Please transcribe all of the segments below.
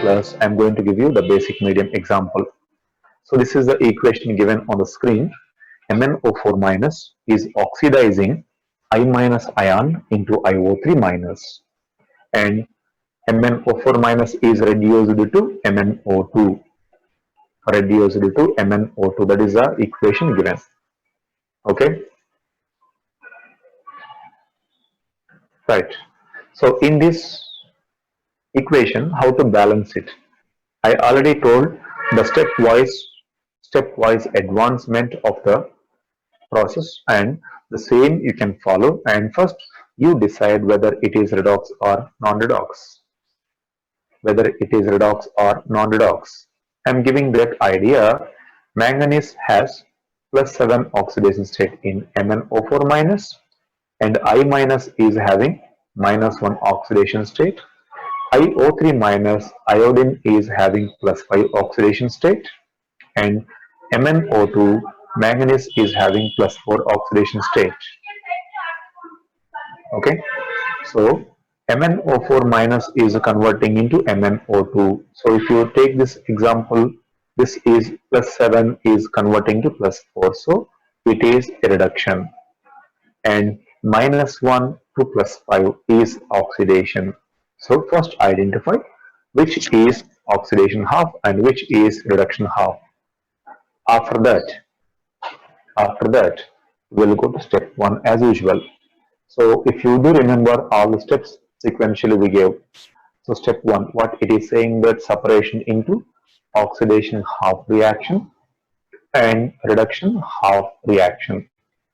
plus I'm going to give you the basic medium example. So this is the equation given on the screen. MnO4 minus is oxidizing I minus ion into IO3 minus, and MnO4 minus is reduced to MnO2, that is the equation given. Okay, right. So in this equation, how to balance it? I already told the stepwise advancement of the process, and the same you can follow. And first you decide whether it is redox or non-redox. I'm giving that idea. Manganese has +7 oxidation state in MnO4 minus, and I minus is having -1 oxidation state. IO3 minus iodine is having +5 oxidation state, and MnO2 manganese is having +4 oxidation state. Okay, so MnO4 minus is converting into MnO2. So if you take this example, this is +7 is converting to +4, so it is a reduction, and -1 to +5 is oxidation. So first identify which is oxidation half and which is reduction half. After that, we'll go to step 1 as usual. So if you do remember all the steps sequentially we gave. So step 1, what it is saying, that separation into oxidation half reaction and reduction half reaction.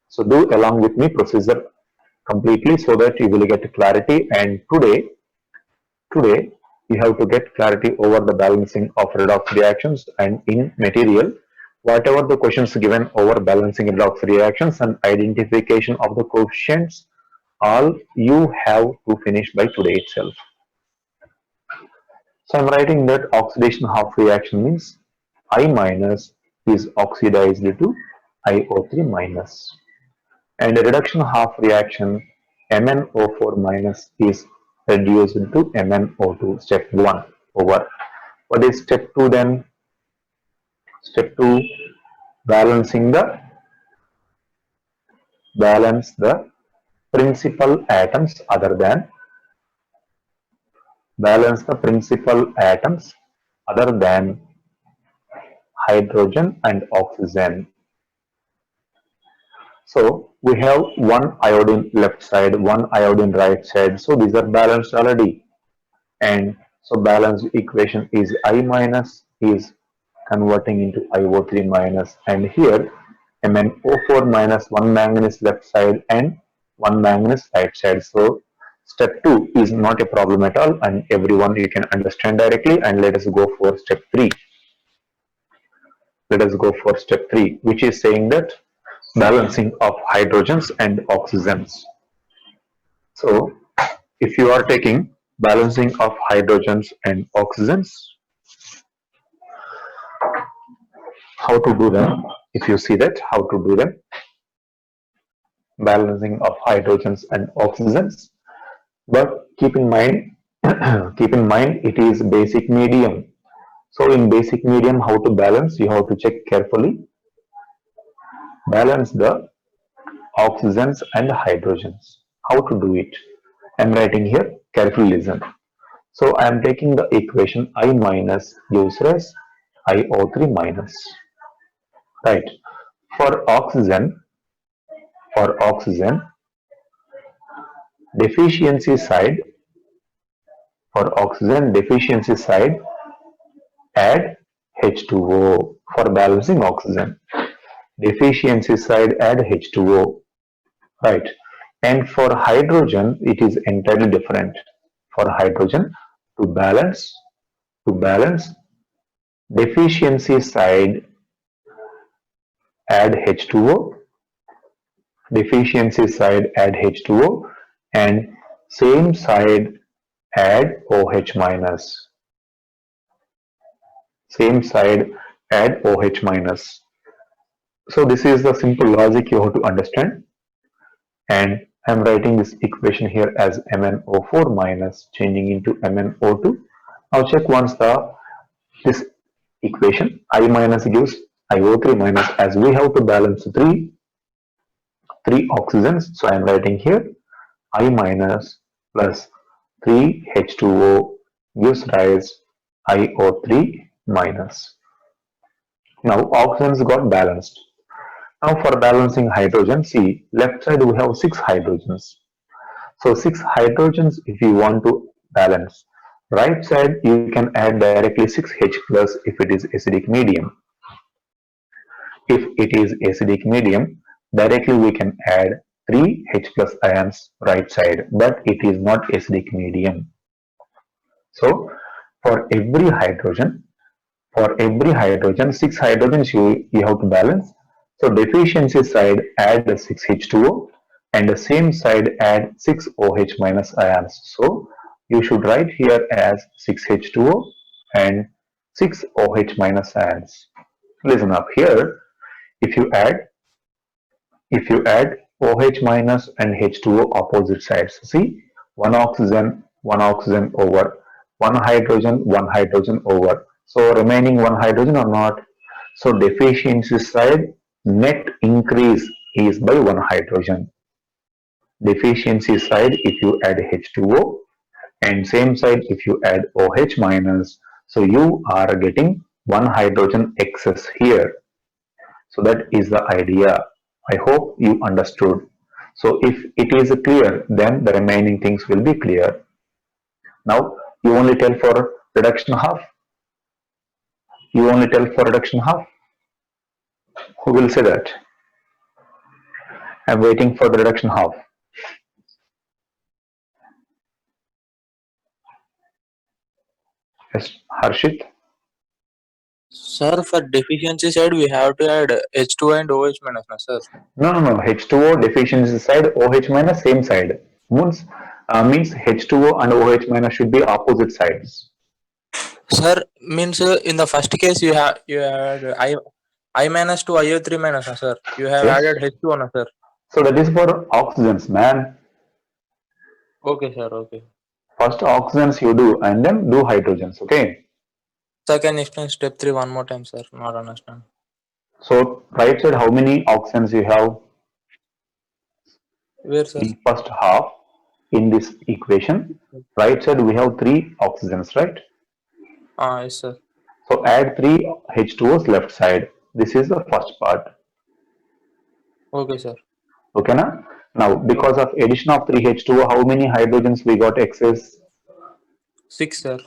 So do along with me procedure completely so that you will get clarity. And today you have to get clarity over the balancing of redox reactions, and in material whatever the questions given over balancing redox reactions and identification of the coefficients, all you have to finish by today itself. So I'm writing that oxidation half reaction means I minus is oxidized to IO3 minus, and a reduction half reaction MnO4 minus is reduced to MnO2. Step 1 over. What is step 2 then? Step 2, balance the principal atoms other than hydrogen and oxygen. So we have one iodine left side, one iodine right side. So these are balanced already. And so balanced equation is I minus is converting into IO3 minus, and here MnO4 minus, one manganese left side and one manganese right side. So step 2 is not a problem at all, and everyone you can understand directly. And let us go for step 3. Which is saying that balancing of hydrogens and oxygens. So if you are taking balancing of hydrogens and oxygens, how to do them? If you see that, how to do them, balancing of hydrogens and oxygens, but keep in mind it is basic medium. So in basic medium, how to balance, you have to check carefully. Balance the oxygens and hydrogens. How to do it? I am writing here, carefully listen. So I am taking the equation I minus gives us IO3 minus. Right. For oxygen, deficiency side, add H2O for balancing oxygen. Deficiency side add H2O. Right. And for hydrogen, it is entirely different. For hydrogen, to balance deficiency side add H2O, and same side add OH minus. So this is the simple logic you have to understand, and I'm writing this equation here as MnO4 minus changing into MnO2. Now check once this equation I minus gives IO3 minus, as we have to balance three oxygens. So I'm writing here I minus plus 3H2O gives rise IO3 minus. Now oxygens got balanced. Now for balancing hydrogen, see left side we have 6 hydrogens. So 6 hydrogens if you want to balance. Right side you can add directly 6H plus if it is acidic medium. If it is acidic medium, directly we can add 3H plus ions right side, but it is not acidic medium. So for every hydrogen, 6 hydrogens you have to balance. So deficiency side add 6H2O and the same side add 6OH minus ions. So you should write here as 6H2O and 6OH minus ions. Listen up here. If you add OH minus and H2O opposite sides, see one oxygen over one hydrogen over. So remaining one hydrogen or not. So deficiency side net increase is by one hydrogen. Deficiency side if you add H2O and same side if you add OH minus. So you are getting one hydrogen excess here. So that is the idea. I hope you understood. So if it is clear, then the remaining things will be clear. Now you only tell for reduction half. You only tell for reduction half. Who will say that? I'm waiting for the reduction half. Yes, Harshit. Sir, for deficiency side, we have to add H2 and OH minus, na, sir. No. H2O deficiency side, OH minus same side. Means H2O and OH minus should be opposite sides. Sir, means in the first case you had I minus to IO3 minus, na, sir. You have Yes. added H2, na, sir. So that is for oxygens, man. Okay, sir. Okay. First oxygens you do and then do hydrogens. Okay. Sir, can you explain step 3 one more time, sir? Not understand. So right side, how many oxygens you have? Where, sir? In first half in this equation, right side we have 3 oxygens, right? Yes, sir. So add 3 H2Os left side. This is the first part. Okay, sir. Okay, na? Now because of addition of 3 H2O, how many hydrogens we got excess? 6, sir.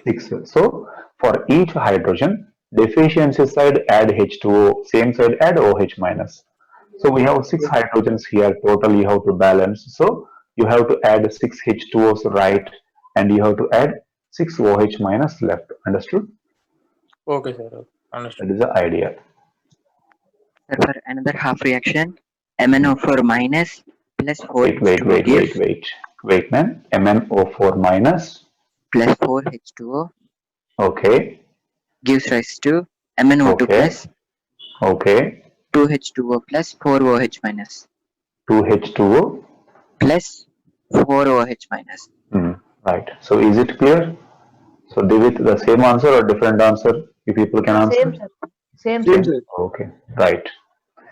6. So for each hydrogen, deficiency side add H2O, same side add OH minus. So we have 6 hydrogens here, total you have to balance. So you have to add 6 H2Os right and you have to add 6 OH minus left. Understood? Okay, sir. Okay. Understood. That is the idea. For another half reaction, MnO4 minus plus 4H2O Wait, man. MnO4 minus plus 4H2O okay. gives rise to MnO2 Okay. plus Okay. 2H2O plus 4OH minus 2H2O plus 4OH minus. Right. So is it clear? So with the same answer or different answer? If people can answer. Same, sir. Same, Same, sir. sir. Okay. Right.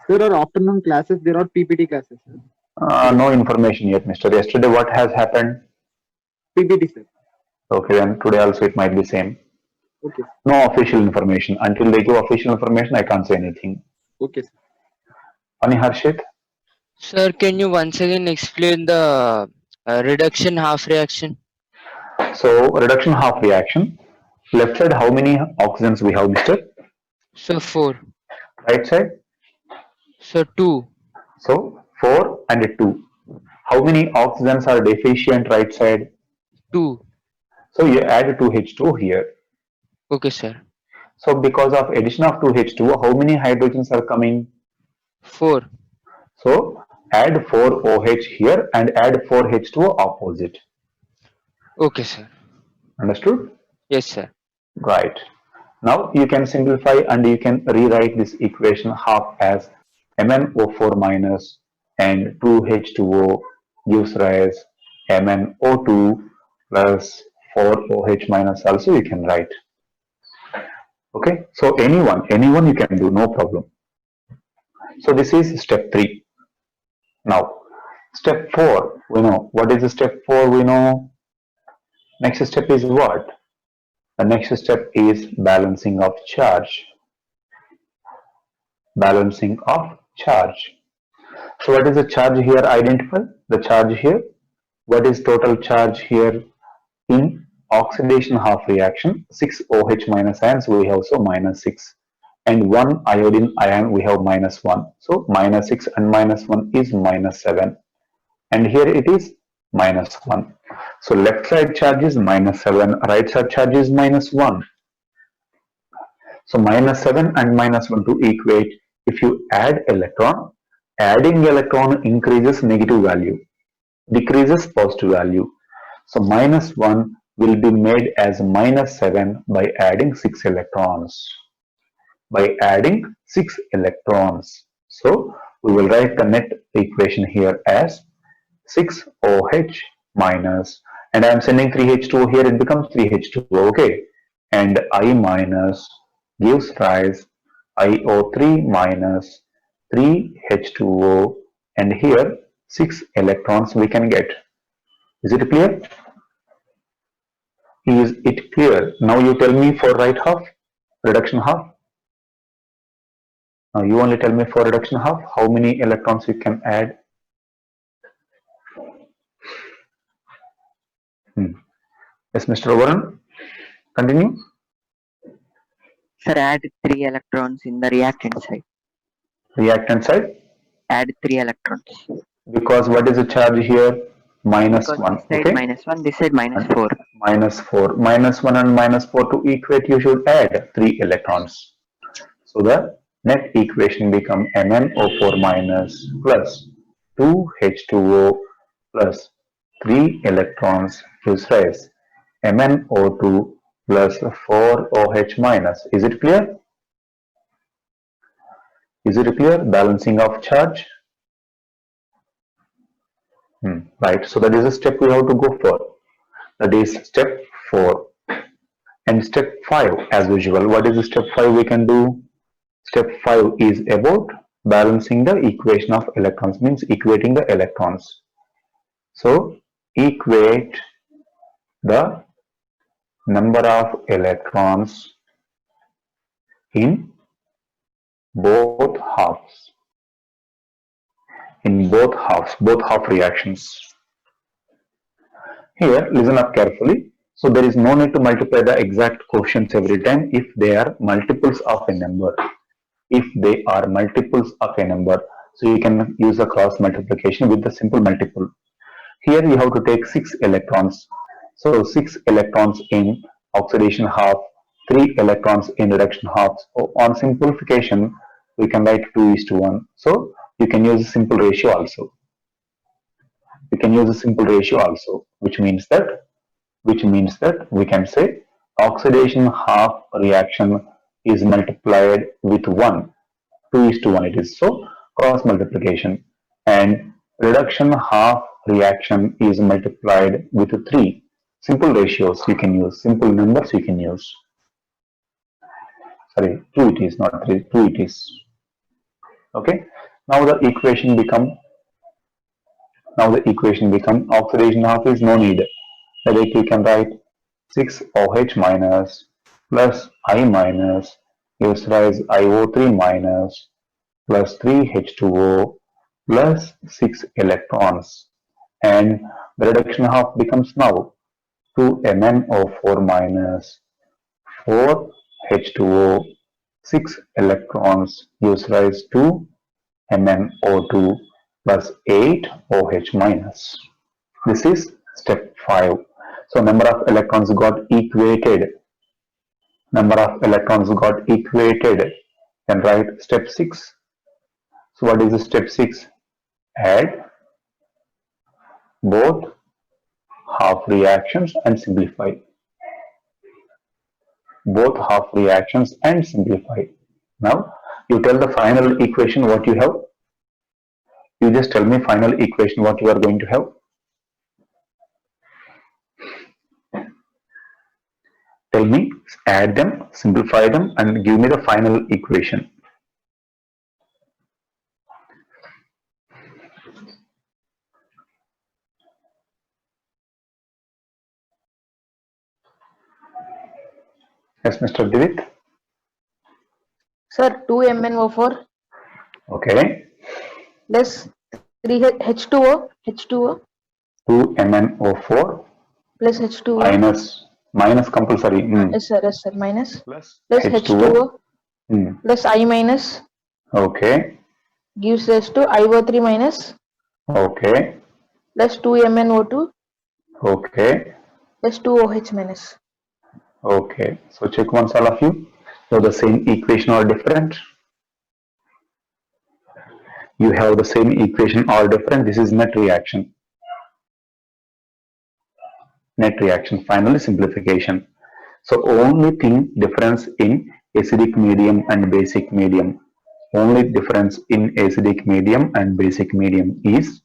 There are afternoon classes, there are PPT classes, sir. No information yet, Mr. Yesterday, what has happened? PPT, sir. Okay, then today also it might be same. Okay. No official information. Until they give official information, I can't say anything. Okay, sir. Ani Harshit? Sir, can you once again explain the reduction half reaction? So, reduction half reaction. Left side, how many oxygens we have, Mr.? So 4. Right side? So 2. So, 4 and 2. How many oxygens are deficient right side? 2. So, you add 2H2 here. Okay, sir. So, because of addition of 2H2, how many hydrogens are coming? 4. So, add 4OH here and add 4H2O opposite. Okay, sir. Understood? Yes, sir. Right. Now you can simplify and you can rewrite this equation half as MnO4 minus and 2H2O gives rise MnO2 plus 4OH minus also you can write. Okay, so anyone you can do, no problem. So this is step 3. Now step 4, we know what is step 4, we know. Next step is what? The next step is balancing of charge. Balancing of charge. So what is the charge here? Identify the charge here. What is total charge here in oxidation half reaction? 6 OH minus ions we have, so minus 6, and 1 iodine ion we have minus 1. So minus 6 and minus 1 is minus 7, and here it is minus 1. So left side charge is minus 7, right side charge is minus 1. So minus 7 and minus 1 to equate. If you add electron, adding electron increases negative value, decreases positive value. So minus 1 will be made as minus 7 by adding 6 electrons. By adding 6 electrons. So we will write the net equation here as 6OH minus, and I am sending 3H2O here, it becomes 3H2O, okay, and I minus gives rise IO3 minus 3H2O, and here 6 electrons we can get. Is it clear? Is it clear? Now you tell me for right half, reduction half. Now you only tell me for reduction half, how many electrons you can add. Yes, Mr. Varun, continue. Sir, add 3 electrons in the reactant side. Reactant side. Add 3 electrons. Because what is the charge here? Minus Because 1. this side Okay. minus 1, this side minus 4. Minus 4. Minus 1 and minus 4 to equate, you should add 3 electrons. So the net equation become MnO4 minus plus 2H2O plus 3 electrons gives rise MnO2 plus 4OH minus. Is it clear? Is it clear? Balancing of charge. Right. So that is a step we have to go for. That is step 4. And step 5 as usual. What is step 5 we can do? Step 5 is about balancing the equation of electrons, means equating the electrons. So equate the number of electrons in both halves. In both halves, both half reactions. Here, listen up carefully. So there is no need to multiply the exact quotients every time if they are multiples of a number. If they are multiples of a number, so you can use a cross multiplication with the simple multiple. Here you have to take 6 electrons. So 6 electrons in oxidation half, 3 electrons in reduction half. So on simplification, we can write 2:1. So you can use a simple ratio also. You can use a simple ratio also, which means that we can say oxidation half reaction is multiplied with 1. 2:1 it is. So cross multiplication. And reduction half reaction is multiplied with 3. Simple ratios you can use. Simple numbers you can use. Sorry, 2 it is, not 3. 2 it is. Okay. Now the equation become oxidation half is no need. Like we can write 6OH minus plus I minus gives rise IO3 minus plus 3H2O plus 6 electrons, and the reduction half becomes now 2MnO4 minus 4H2O 6 electrons gives rise to MnO2 plus 8OH minus. This is step 5. So number of electrons got equated. Number of electrons got equated. Then write step 6. So what is the step 6? Add both half reactions and simplify. Both half reactions and simplify. Now you tell the final equation what you have. You just tell me final equation what you are going to have. Tell me, add them, simplify them, and give me the final equation. Yes, Mr. Divit. Sir, 2MnO4 Okay. plus 3H2O, 2MnO4 plus H2O. minus compulsory. Yes, sir, minus. Plus Plus H2O plus I minus Okay. gives us to IO3 minus Okay. plus 2MnO2 Okay. plus 2OH minus. Okay. So check once all of you. So the same equation or different? You have the same equation or different. This is net reaction. Net reaction. Finally, simplification. So only thing difference in acidic medium and basic medium. Only difference in acidic medium and basic medium is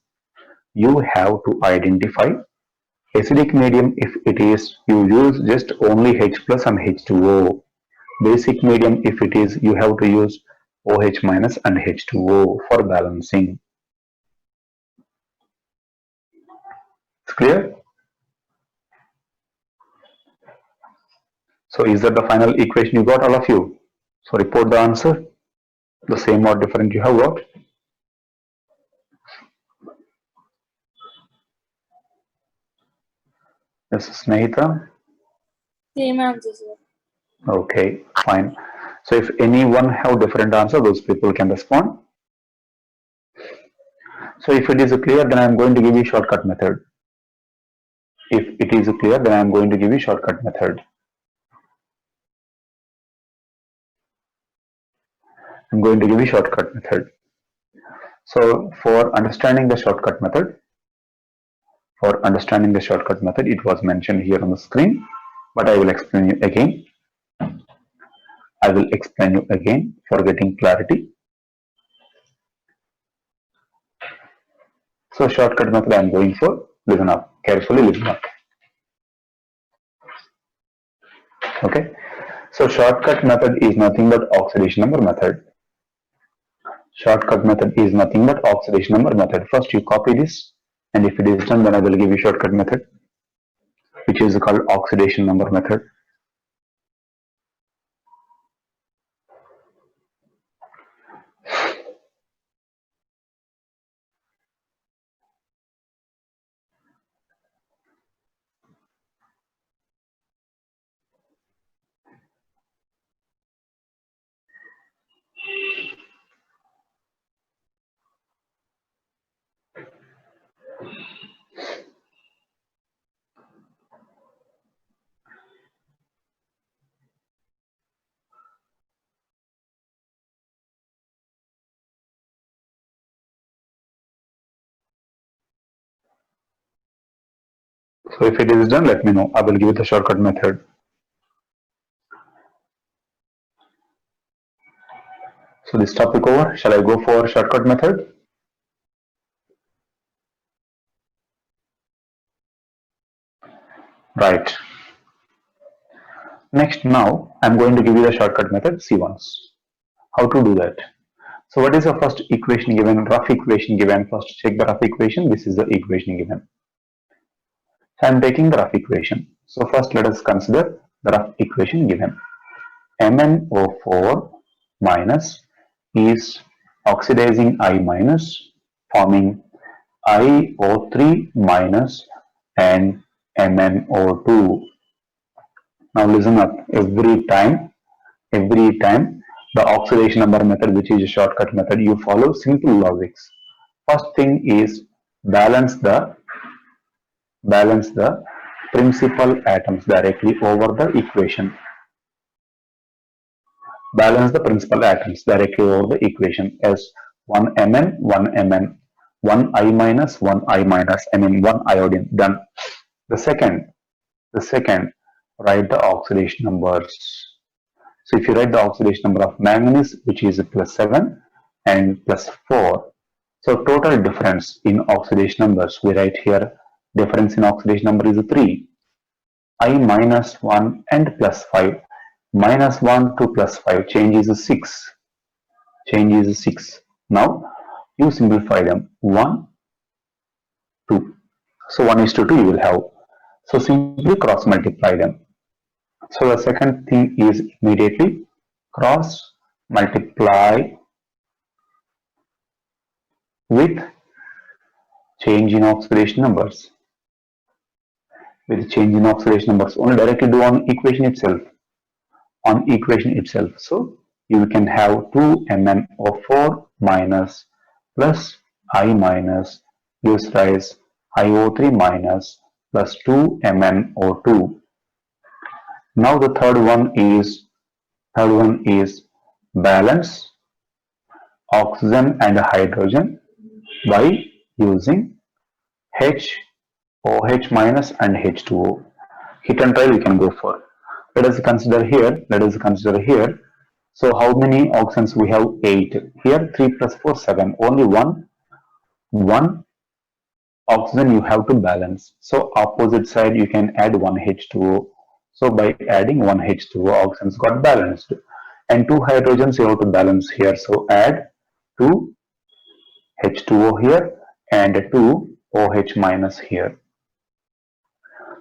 you have to identify acidic medium. If it is, you use just only H plus and H2O. Basic medium, if it is, you have to use OH minus and H2O for balancing. It's clear? So is that the final equation you got, all of you? So report the answer. The same or different you have got. Yes, Snehita. Same answer, sir. Okay, fine. So if anyone have different answer, those people can respond. So if it is clear, then I am going to give you shortcut method. If it is clear, then I am going to give you shortcut method. I'm going to give you shortcut method. So for understanding the shortcut method, it was mentioned here on the screen, but I will explain you again. For getting clarity. So shortcut method I am going for. Listen up, carefully listen up. Okay. So shortcut method is nothing but oxidation number method. Shortcut method is nothing but oxidation number method. First you copy this, and if it is done, then I will give you shortcut method, which is called oxidation number method. So if it is done, let me know. I will give you the shortcut method. So this topic over. Shall I go for shortcut method? Right. Next, now I'm going to give you the shortcut method C1s. How to do that? So what is the first equation given? Rough equation given. First check the rough equation. This is the equation given. So I'm taking the rough equation. So first let us consider the rough equation given. MnO4 minus is oxidizing I minus, forming IO3 minus and MnO2. Now listen up. Every time the oxidation number method, which is a shortcut method, you follow simple logics. First thing is balance the principal atoms directly over the equation. Balance the principal atoms directly over the equation as 1 Mn, 1 Mn, 1 I minus, 1 I minus, and then 1 iodine. Done. The second, write the oxidation numbers. So if you write the oxidation number of manganese, which is plus 7 and plus 4. So total difference in oxidation numbers, we write here difference in oxidation number is 3. I minus 1 and plus 5. Minus 1 to plus 5 change is 6. Change is 6. Now you simplify them. 1, 2. So 1 is to 2 you will have. So simply cross multiply them. So the second thing is immediately cross multiply with change in oxidation numbers. With change in oxidation numbers, only directly do on equation itself. On equation itself. So you can have 2MnO4 minus plus I minus gives rise IO3 minus plus 2MnO2. Now the third one is balance oxygen and hydrogen by using OH minus and H2O. Hit and try we can go for. Let us consider here. So how many oxygens we have? 8. Here 3 plus 4 7. Only one oxygen you have to balance. So opposite side you can add 1 H2O. So by adding 1 H2O, oxygens got balanced. And 2 hydrogens you have to balance here. So add 2 H2O here and 2 OH minus here.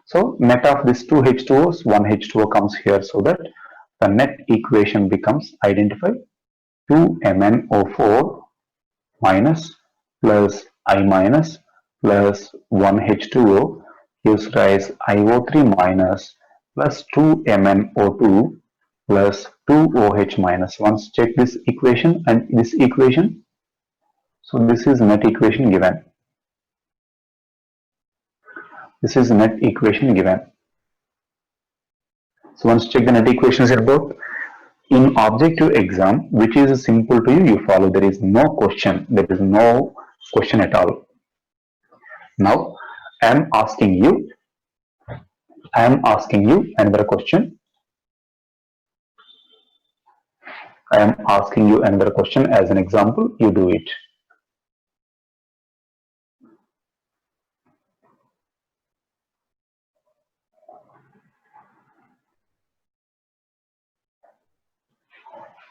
So net of these 2 H2Os, 1 H2O comes here, so that the net equation becomes identify 2MnO4 minus plus I minus plus 1 H2O gives rise IO3 minus plus 2MnO2 plus 2OH minus. Once check this equation and this equation. So this is net equation given. This is net equation given. So once check the net equations here both. In objective exam, which is simple to you, you follow. There is no question. There is no question at all. Now I am asking you another question. I am asking you another question as an example. You do it.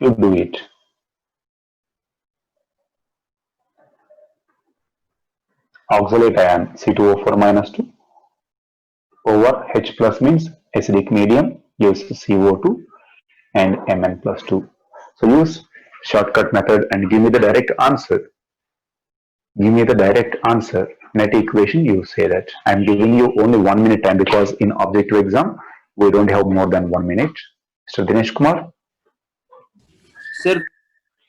You do it. Oxalate ion C2O4 minus 2 over H plus means acidic medium, use CO2 and Mn plus 2. So use shortcut method and give me the direct answer. Give me the direct answer. Net equation, you say that. I am giving you only 1 minute time because in objective exam we don't have more than 1 minute. Mr. Dinesh Kumar. Sir,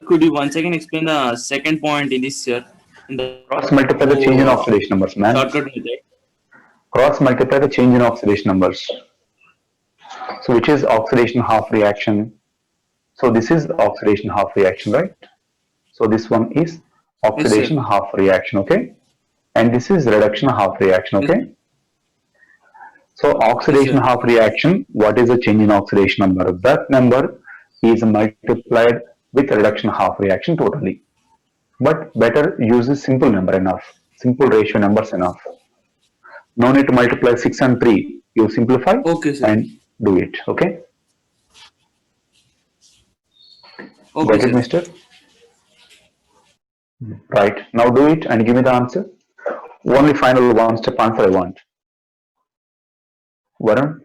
could you once again explain the second point in this, sir? In the Cross multiply the change in oxidation numbers, man. shortcut method. Cross multiply the change in oxidation numbers. So which is oxidation half reaction? So this is the oxidation half reaction, right? So this one is oxidation half reaction, okay? And this is reduction half reaction, okay? So oxidation half reaction, what is the change in oxidation number? That number is multiplied with reduction half reaction totally. But better use a simple number enough. Simple ratio numbers enough. No need to multiply 6 and 3. You simplify and do it, okay? Got it, mister? Right. Now do it and give me the answer. Only final one step answer I want. Varun?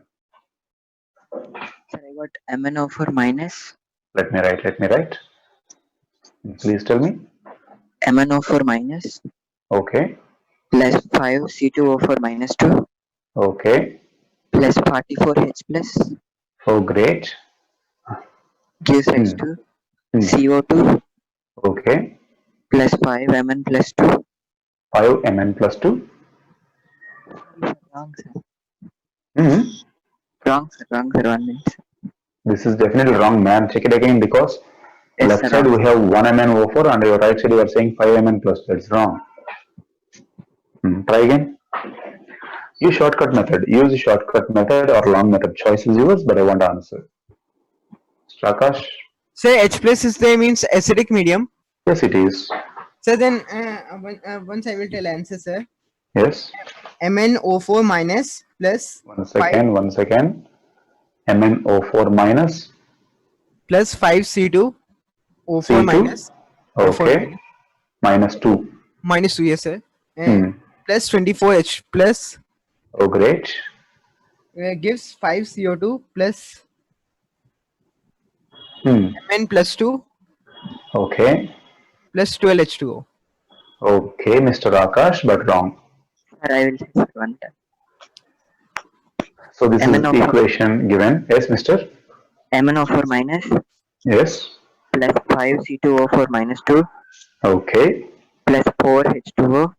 Sir, I got MnO4 minus. Let me write. Please tell me. MnO4 minus Okay. plus 5 C2O4 minus 2 Okay. plus 44H plus Oh, great. gives rise to CO2 Okay. plus 5Mn plus 2. 5 Mn plus 2. Wrong, sir. Hmm. Wrong, sir. 1 minute. This is definitely wrong, man. Check it again because Yes, left sir, side wrong. we have 1 MnO4 and your right side you are saying 5 Mn plus. That's wrong. Try again. Use shortcut method. Use the shortcut method or long method. Choice is yours, but I want to answer. Prakash? Say H plus is there means acidic medium. Yes, it is. So then, once I will tell answer, sir. Yes. MnO4 minus plus 5 One second. MnO4 minus plus 5C2 O4 C2. minus O4 Okay. Minus 2. minus 2, yes, sir. And Hmm. plus 24H plus Oh, great. gives 5CO2 plus Hmm. Mn plus 2 Okay. plus 12H2O. Okay, Mr. Akash, but wrong. Sir, I will say sir, one time. So this is MnO4 equation given. Yes, Mr. MnO4 minus Yes. plus 5C2O4 minus 2 Okay. plus 4H2O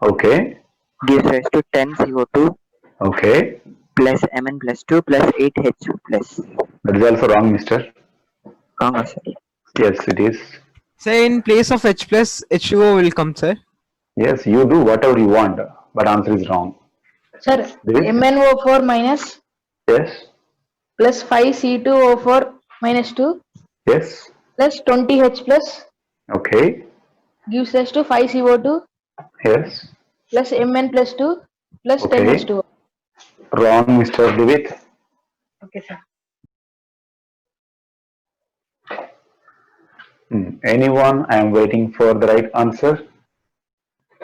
Okay. gives rise to 10CO2 Okay. plus Mn plus 2 plus 8H plus. That is also wrong, Mr. Wrong, sir. Yes, it is. So in place of H plus H2O will come, sir. Yes, you do whatever you want, but answer is wrong. Sir, This? MnO4 minus Yes. plus 5C2O4 minus 2 Yes. plus 20H plus Okay. gives us to 5CO2 Yes. plus Mn plus 2 plus Okay. 10H2O. Wrong, Mr. Divit. Okay, sir. Anyone? I am waiting for the right answer.